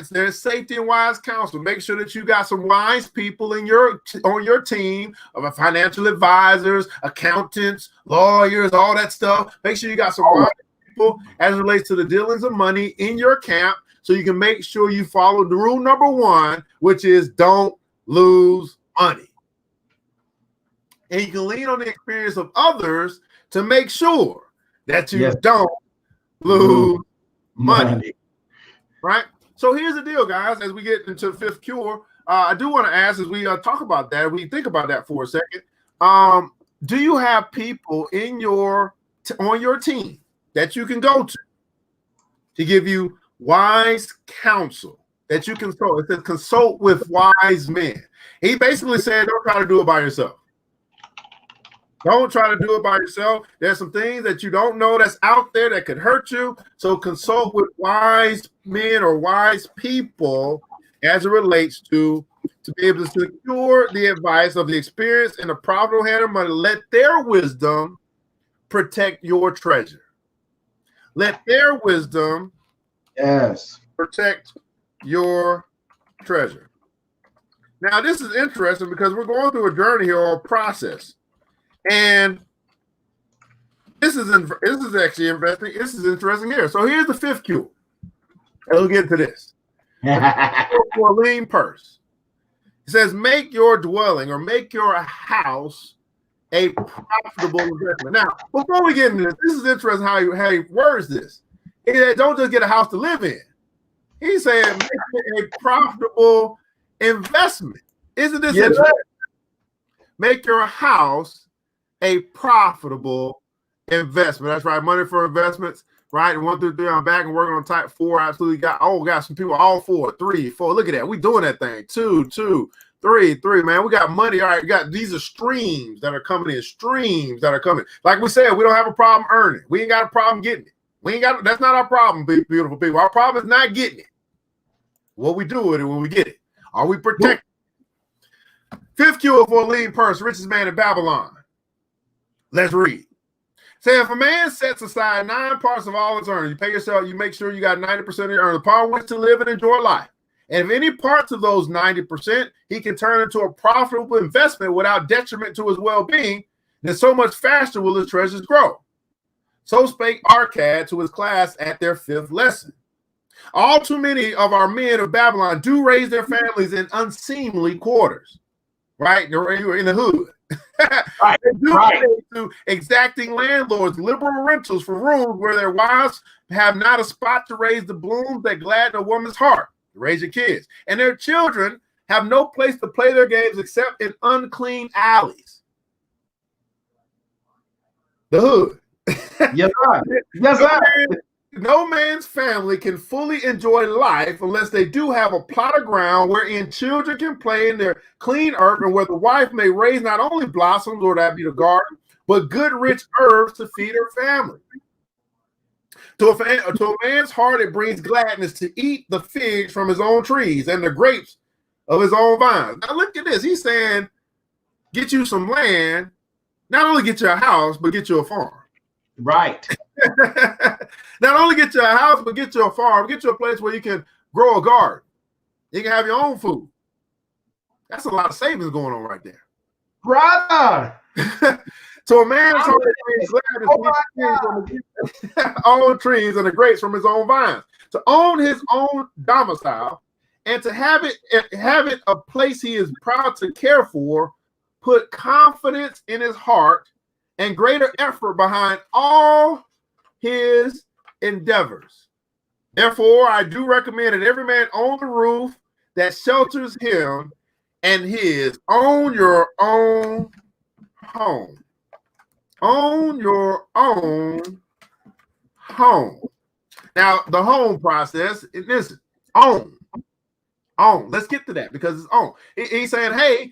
There's safety and wise counsel. Make sure that you got some wise people on your team of financial advisors, accountants, lawyers, all that stuff. Make sure you got some wise people as it relates to the dealings of money in your camp, so you can make sure you follow the rule number 1, which is don't lose money. And you can lean on the experience of others to make sure that you don't lose money. Right? So here's the deal, guys. As we get into the 5th cure, I do want to ask, as we talk about that, we think about that for a second. Do you have people in on your team that you can go to give you wise counsel that you consult? It says consult with wise men. He basically said, don't try to do it by yourself. Don't try to do it by yourself. There's some things that you don't know that's out there that could hurt you. So consult with wise men or wise people as it relates to be able to secure the advice of the experience and the profitable hand of money. Let their wisdom protect your treasure. Let their wisdom protect your treasure. Now, this is interesting because we're going through a journey here, or a process. And this is actually interesting. This is interesting here. So here's the 5th cue. We'll get into this. For a lean purse. It says, make your dwelling or make your house a profitable investment. Now, before we get into this is interesting how he words this. He said, don't just get a house to live in. He's saying make it a profitable investment. Isn't this interesting? Make your house a profitable investment. That's right. Money for investments. Right. 1 through 3. I'm back and working on type 4. Absolutely got some people, all 4, 3, 4. Look at that. We doing that thing. 2, 2, 3, 3. Man, we got money. All right. These are streams that are coming in. Streams that are coming. Like we said, we don't have a problem earning. We ain't got a problem getting it. That's not our problem, beautiful people. Our problem is not getting it. What we do with it when we get it. Are we protected? 5th cure for a lean purse, richest man in Babylon. Let's read. Say, if a man sets aside 9 parts of all his earnings, you pay yourself, you make sure you got 90% of your earnings upon which to live and enjoy life. And if any parts of those 90% he can turn into a profitable investment without detriment to his well-being, then so much faster will his treasures grow. So spake Arcad to his class at their 5th lesson. All too many of our men of Babylon do raise their families in unseemly quarters, right? You're in the hood. Right. They do to exacting landlords liberal rentals for rooms where their wives have not a spot to raise the blooms that gladden a woman's heart, to raise your kids. And their children have no place to play their games except in unclean alleys. The hood. Yes, sir. Yes, sir. No man's family can fully enjoy life unless they do have a plot of ground wherein children can play in their clean earth, and where the wife may raise not only blossoms, or that be the garden, but good rich herbs to feed her family. To a man's heart, it brings gladness to eat the figs from his own trees and the grapes of his own vines. Now look at this. He's saying, get you some land, not only get you a house, but get you a farm. Right. Not only get you a house, but get you a farm, get you a place where you can grow a garden. You can have your own food. That's a lot of savings going on right there. Brother. So a man's heart is glad to see own trees and the grapes from his own vines. To own his own domicile and to have it a place he is proud to care for, put confidence in his heart and greater effort behind all his endeavors. Therefore, I do recommend that every man own the roof that shelters him and his. Own your own home. Own your own home. Now, the home process is own. Own. Let's get to that because it's own. He's saying, hey,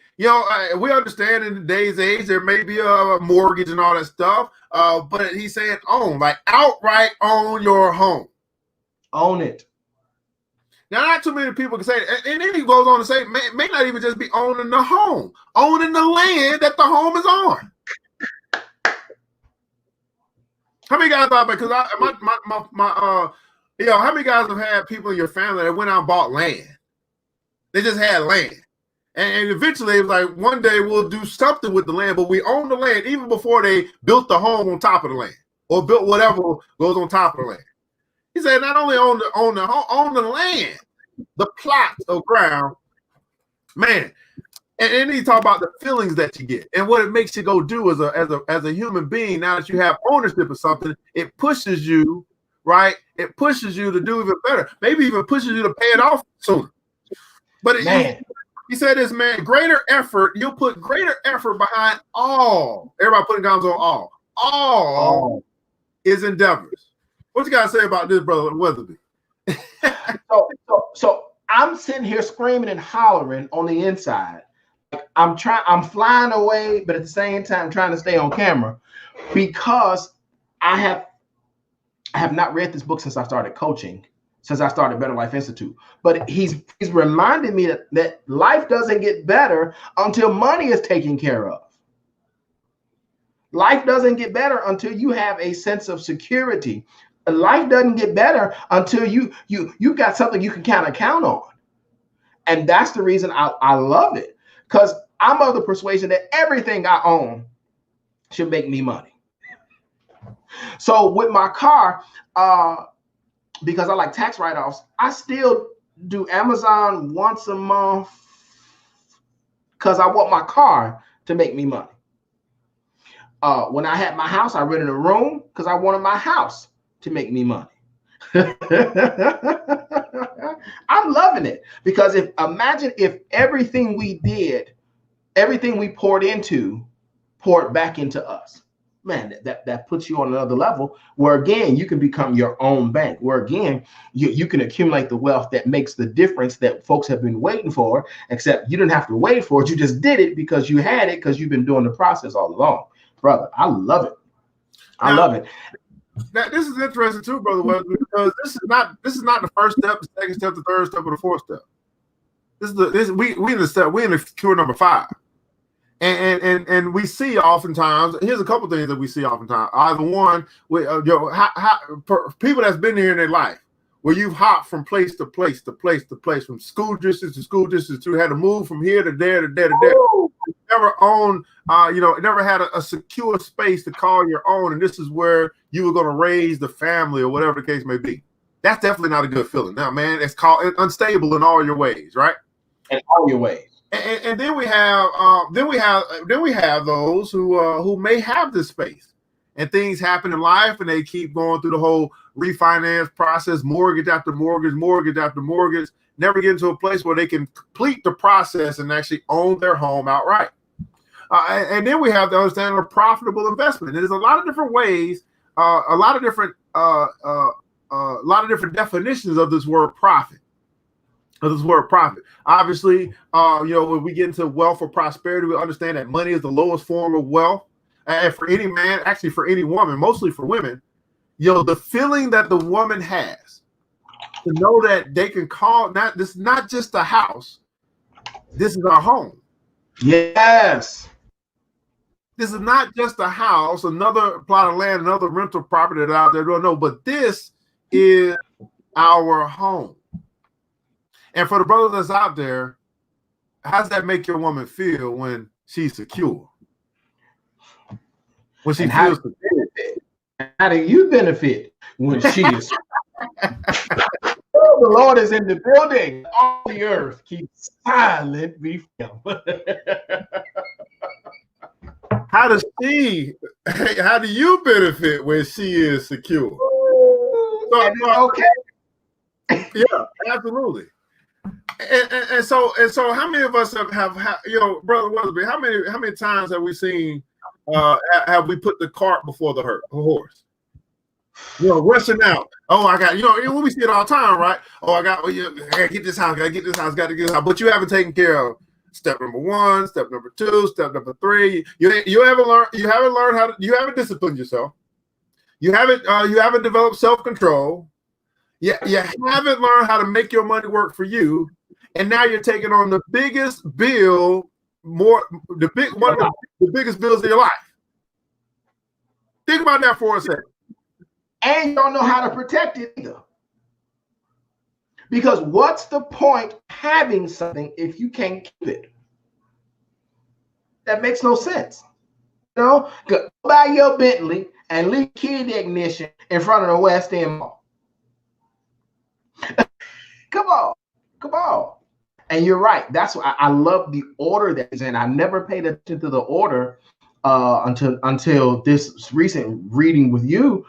we understand in today's age there may be a mortgage and all that stuff, but he's saying own, like outright own your home. Own it. Now, not too many people can say it. And then he goes on to say, may not even just be owning the home, owning the land that the home is on. How many guys thought about? Because how many guys have had people in your family that went out and bought land? They just had land, and eventually it was like one day we'll do something with the land, but we own the land even before they built the home on top of the land or built whatever goes on top of the land. He said not only own the land, the plot of ground, man. And then he talked about the feelings that you get and what it makes you go do as a human being. Now that you have ownership of something, it pushes you, right? It pushes you to do even better. Maybe even pushes you to pay it off sooner. But he said this, man, greater effort. You'll put greater effort behind all. Everybody putting guns on all. All is endeavors. What you got to say about this, brother Weatherby? So I'm sitting here screaming and hollering on the inside. I'm flying away, but at the same time trying to stay on camera because I have not read this book since I started coaching, since I started Better Life Institute. But he's reminded me that life doesn't get better until money is taken care of. Life doesn't get better until you have a sense of security. Life doesn't get better until you've got something you can kind of count on. And that's the reason I love it. Because I'm of the persuasion that everything I own should make me money. So with my car, because I like tax write-offs, I still do Amazon once a month because I want my car to make me money. When I had my house, I rented a room because I wanted my house to make me money. I'm loving it because imagine if everything we did, everything we poured back into us. Man, that puts you on another level where again you can become your own bank, where again you can accumulate the wealth that makes the difference that folks have been waiting for, except you didn't have to wait for it, you just did it because you had it, because you've been doing the process all along. Brother, I love it. I love it. Now, this is interesting too, Brother Wesley, because this is not the first step, the second step, the third step, or the fourth step. We in the cure number 5. And we see oftentimes, here's a couple things that we see oftentimes. Either one, people that's been here in their life, where you've hopped from place to place to place to place, from school districts to school districts, had to move from here to there to there to there. You never owned, never had a secure space to call your own, and this is where you were going to raise the family or whatever the case may be. That's definitely not a good feeling. Now, man, it's called unstable in all your ways, right? In all your ways. And then we have those who may have this space, and things happen in life, and they keep going through the whole refinance process, mortgage after mortgage, mortgage after mortgage, never get into a place where they can complete the process and actually own their home outright. And then we have the understanding of profitable investment. There's a lot of different ways, a lot of different definitions of this word profit. Obviously, when we get into wealth or prosperity, we understand that money is the lowest form of wealth. and for any man, actually for any woman, mostly for women, the feeling that the woman has to know that they can call, this is not just a house, this is our home. Yes. This is not just a house, another plot of land, another rental property that out there don't know, but this is our home. And for the brothers that's out there, how does that make your woman feel when she's secure? When she feels secure? How do you benefit when she is? Oh, the Lord is in the building. All the earth keeps silent before him. How do you benefit when she is secure? Okay. Yeah, absolutely. And so how many of us have Brother Weatherby, how many times have we seen have we put the cart before the horse? Rushing out. Oh, I got, when we see it all the time, right? Oh, I gotta get this house, gotta get this house, but you haven't taken care of step number 1, step number 2, step number 3. You haven't learned how to, you haven't disciplined yourself. You haven't developed self-control. You haven't learned how to make your money work for you. And now you're taking on the biggest bill, one of the biggest bills of your life. Think about that for a second. And you don't know how to protect it either. Because what's the point having something if you can't keep it? That makes no sense. Go buy your Bentley and leave key ignition in front of the West End Mall. Come on. And you're right. That's why I love the order that is in. I never paid attention to the order until this recent reading with you,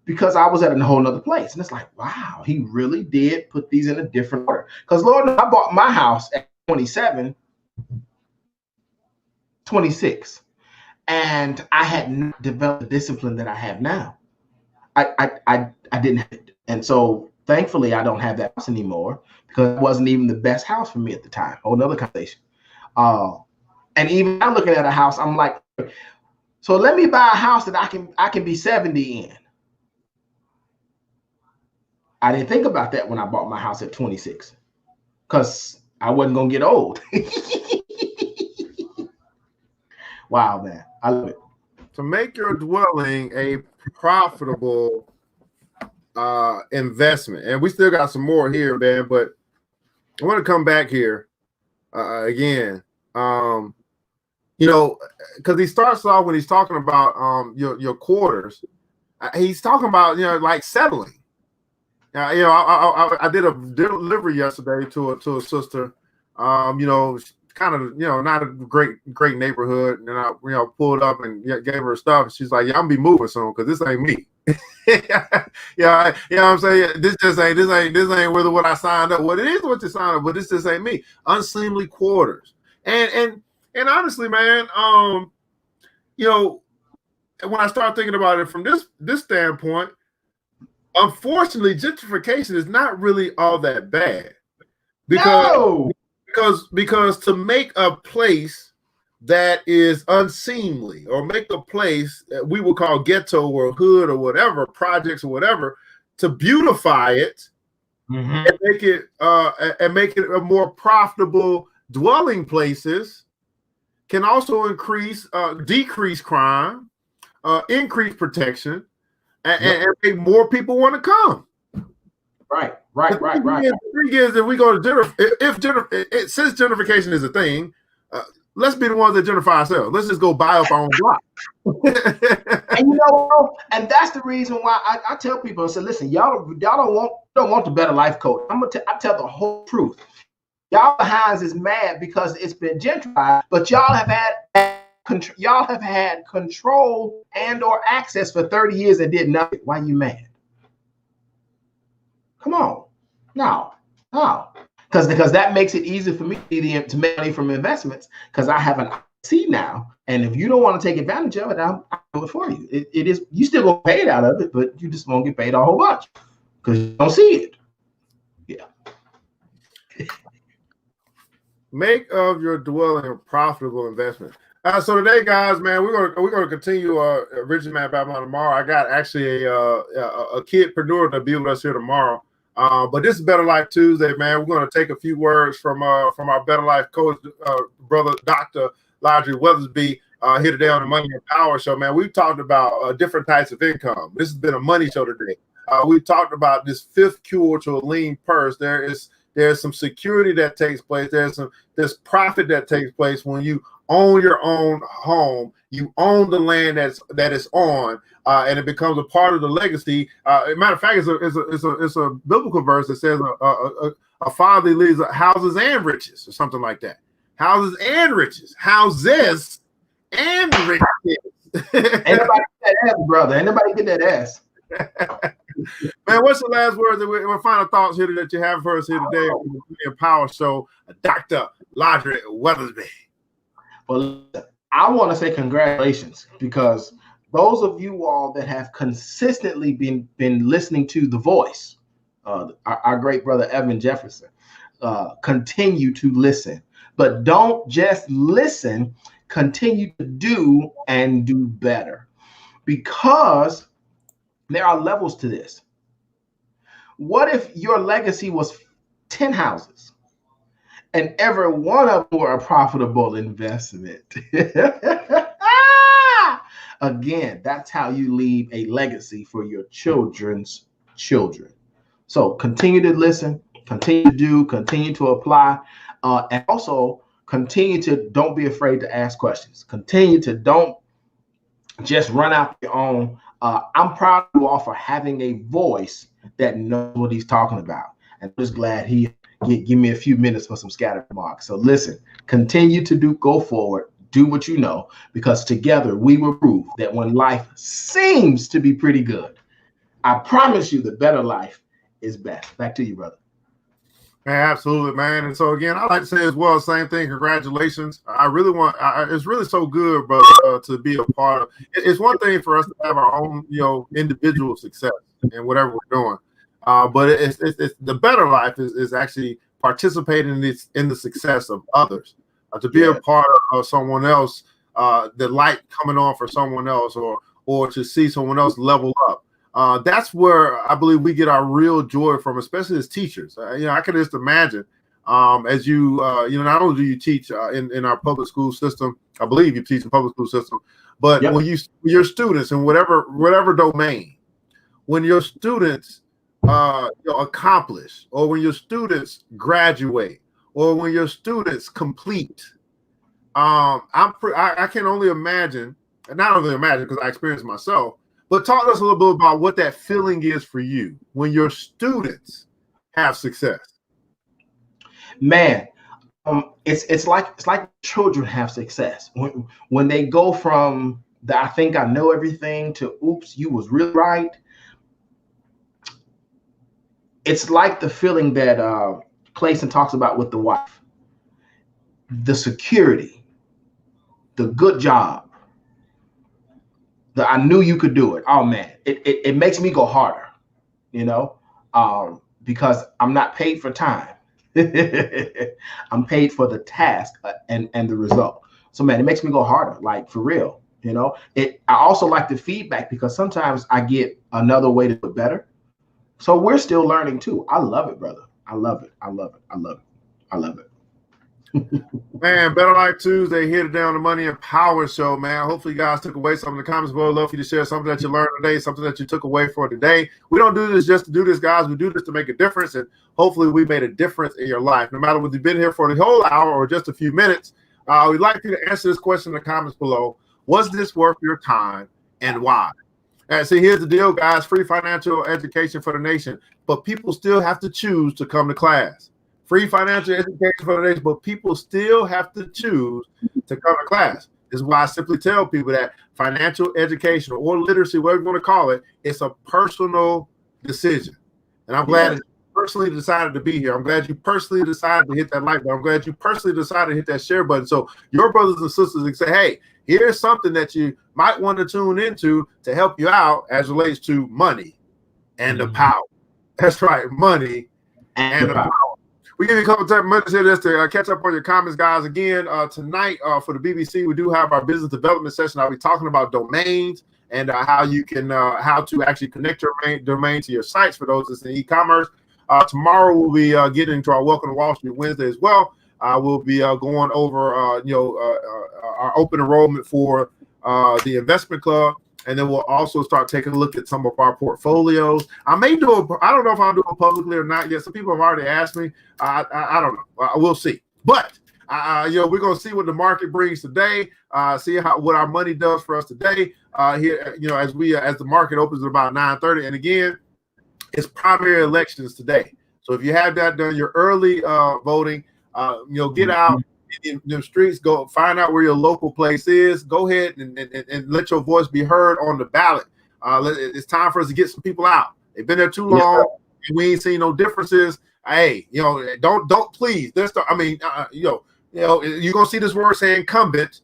because I was at a whole nother place. And it's like, wow, he really did put these in a different order. Because Lord, I bought my house at 27, 26. And I had not developed the discipline that I have now. I didn't have it. And so thankfully I don't have that house anymore, because it wasn't even the best house for me at the time. Whole nother conversation. And even now looking at a house, I'm like, so let me buy a house that I can be 70 in. I didn't think about that when I bought my house at 26, because I wasn't going to get old. Wow, man. I love it. To make your dwelling a profitable investment. And we still got some more here, man, but I want to come back here again. Because he starts off when he's talking about your quarters. He's talking about, like settling. I did a delivery yesterday to a sister, kind of, not a great neighborhood. And I, pulled up and gave her stuff. She's like, yeah, I'm gonna be moving soon because this ain't me. What I'm saying? This ain't whether what I signed up. Well, it is what you signed up, but this just ain't me. Unseemly quarters. And honestly, man, when I start thinking about it from this standpoint, unfortunately, gentrification is not really all that bad, because to make a place that is unseemly, or make a place that we would call ghetto or hood or whatever, projects or whatever, to beautify it, and make it a more profitable dwelling places, can also decrease crime, increase protection, and make more people want to come. Right. The thing is that we go to since gentrification is a thing, let's be the ones that gentrify ourselves. Let's just go buy up our own block. And that's the reason why I tell people, I say, listen, y'all don't want the better life code. I tell the whole truth. Y'all Hines is mad because it's been gentrified, but y'all have had control and or access for 30 years and did nothing. Why you mad? Come on. No. Because that makes it easy for me to make money from investments, because I have an IC now. And if you don't want to take advantage of it, I'll do it for you. It is, you still gonna pay it out of it, but you just won't get paid a whole bunch because you don't see it. Yeah. Make of your dwelling a profitable investment. So today, guys, man, we're gonna continue Richard Man Babylon tomorrow. I got actually a kidpreneur to be with us here tomorrow. But this is Better Life Tuesday, man. We're gonna take a few words from our Better Life coach, brother Dr. Lodry Weathersby, here today on the Money and Power Show, man. We've talked about different types of income. This has been a money show today. We've talked about this fifth cure to a lean purse. There's some security that takes place. There's profit that takes place when you own your own home. You own the land that is on, and it becomes a part of the legacy. As a matter of fact, it's a biblical verse that says a father leaves houses and riches, or something like that. Houses and riches. Houses and riches. Ain't nobody get that ass, brother. Ain't nobody get that ass. Man, what's the last words and final thoughts here that you have for us here today on the Money and Power Show, Dr. Lodry Weathersby? Well, I want to say congratulations, because those of you all that have consistently been listening to The Voice, our great brother Evan Jefferson, continue to listen. But don't just listen, continue to do and do better, because there are levels to this. What if your legacy was 10 houses and every one of them were a profitable investment? Again, that's how you leave a legacy for your children's children. So continue to listen, continue to do, continue to apply, and also continue to don't be afraid to ask questions. Continue to don't just run out your own. I'm proud of you all for having a voice that knows what he's talking about. And I'm just glad he give me a few minutes for some scattered remarks. So listen, continue to go forward, do what you know, because together we will prove that when life seems to be pretty good, I promise you the better life is best. Back to you, brother. Man, absolutely, man. And so again, I like to say as well, same thing. Congratulations. I really want. It's really so good, brother, to be a part of. It's one thing for us to have our own, individual success in whatever we're doing, but it's the better life is actually participating in the success of others. To be a part of someone else, the light coming on for someone else, or to see someone else level up. That's where I believe we get our real joy from, especially as teachers. I can just imagine as you, not only do you teach in our public school system, I believe you teach in public school system, but when your students in whatever domain, when your students accomplish, or when your students graduate, or when your students complete, I can only imagine, not only imagine because I experienced myself. But talk to us a little bit about what that feeling is for you when your students have success. Man, it's like children have success when they go from the I think I know everything to oops, you was really right. It's like the feeling that Clayson talks about with the wife, the security, the good job. I knew you could do it. Oh man, it makes me go harder, because I'm not paid for time. I'm paid for the task and the result. So man, it makes me go harder, like for real. I also like the feedback, because sometimes I get another way to do it better. So we're still learning too. I love it, brother. I love it. I love it. I love it. I love it. Man, Better Life Tuesday here today on the Money and Power Show, man. Hopefully you guys took away something in the comments below. I'd love for you to share something that you learned today, something that you took away for today. We don't do this just to do this, guys. We do this to make a difference, and hopefully we made a difference in your life. No matter whether you've been here for the whole hour or just a few minutes, we'd like you to answer this question in the comments below. Was this worth your time, and why? And see, here's the deal, guys. Free financial education for the nation, but people still have to choose to come to class. Free financial education for the nation, but people still have to choose to come to class. This is why I simply tell people that financial education or literacy, whatever you want to call it, it's a personal decision. And I'm glad that you personally decided to be here. I'm glad you personally decided to hit that like button. I'm glad you personally decided to hit that share button. So your brothers and sisters can say, hey, here's something that you might want to tune into to help you out as relates to money and the power. That's right, money and the power. We give you a couple of minutes here just to catch up on your comments, guys. Again, tonight for the BBC, we do have our business development session. I'll be talking about domains and how you can how to actually connect your domain to your sites for those that's in e-commerce. Tomorrow we'll be getting into our Welcome to Wall Street Wednesday as well. We'll be going over our open enrollment for the investment club. And then we'll also start taking a look at some of our portfolios. I may do I don't know if I'll do it publicly or not yet. Some people have already asked me. I don't know. We'll see. But we're gonna see what the market brings today. See what our money does for us today. Here, as the market opens at about 9:30. And again, it's primary elections today. So if you have that done, your early voting, get out. In the streets, go find out where your local place is. Go ahead and let your voice be heard on the ballot. It's time for us to get some people out. They've been there too long, and we ain't seen no differences. Hey, don't please. You're gonna see this word saying incumbent,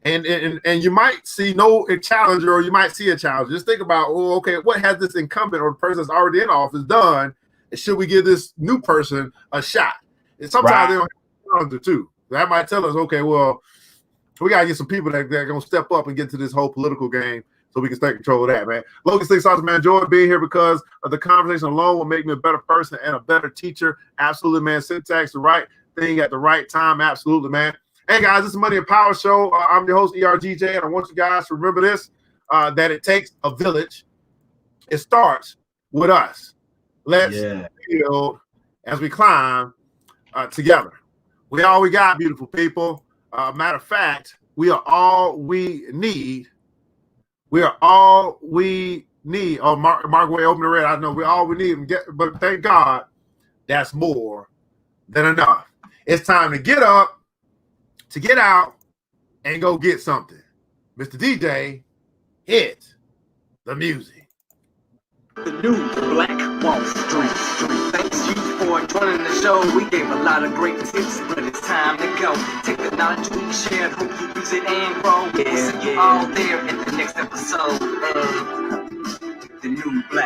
and you might see a challenger, or you might see a challenger. Just think about, what has this incumbent or the person that's already in office done, and should we give this new person a shot? And sometimes they don't have a challenger too. That might tell us, okay, well, we got to get some people that are going to step up and get to this whole political game so we can take control of that, man. Logan Six Sauce, man, enjoy being here because of the conversation alone will make me a better person and a better teacher. Absolutely, man. Syntax, the right thing at the right time. Absolutely, man. Hey, guys, this is Money and Power Show. I'm your host, ERGJ, and I want you guys to remember this, that it takes a village. It starts with us. Let's build as we climb together. We all we got, beautiful people. Matter of fact, we are all we need. We are all we need. Oh, Mark Way, open the red. I know we're all we need. But thank God, that's more than enough. It's time to get up, to get out, and go get something. Mr. DJ, hit the music. The new Black Wall Street. Thanks you for joining the show. We gave a lot of great tips, but it's time to go. Take the knowledge we shared, hope you use it and grow. We'll see you all there in the next episode of the new Black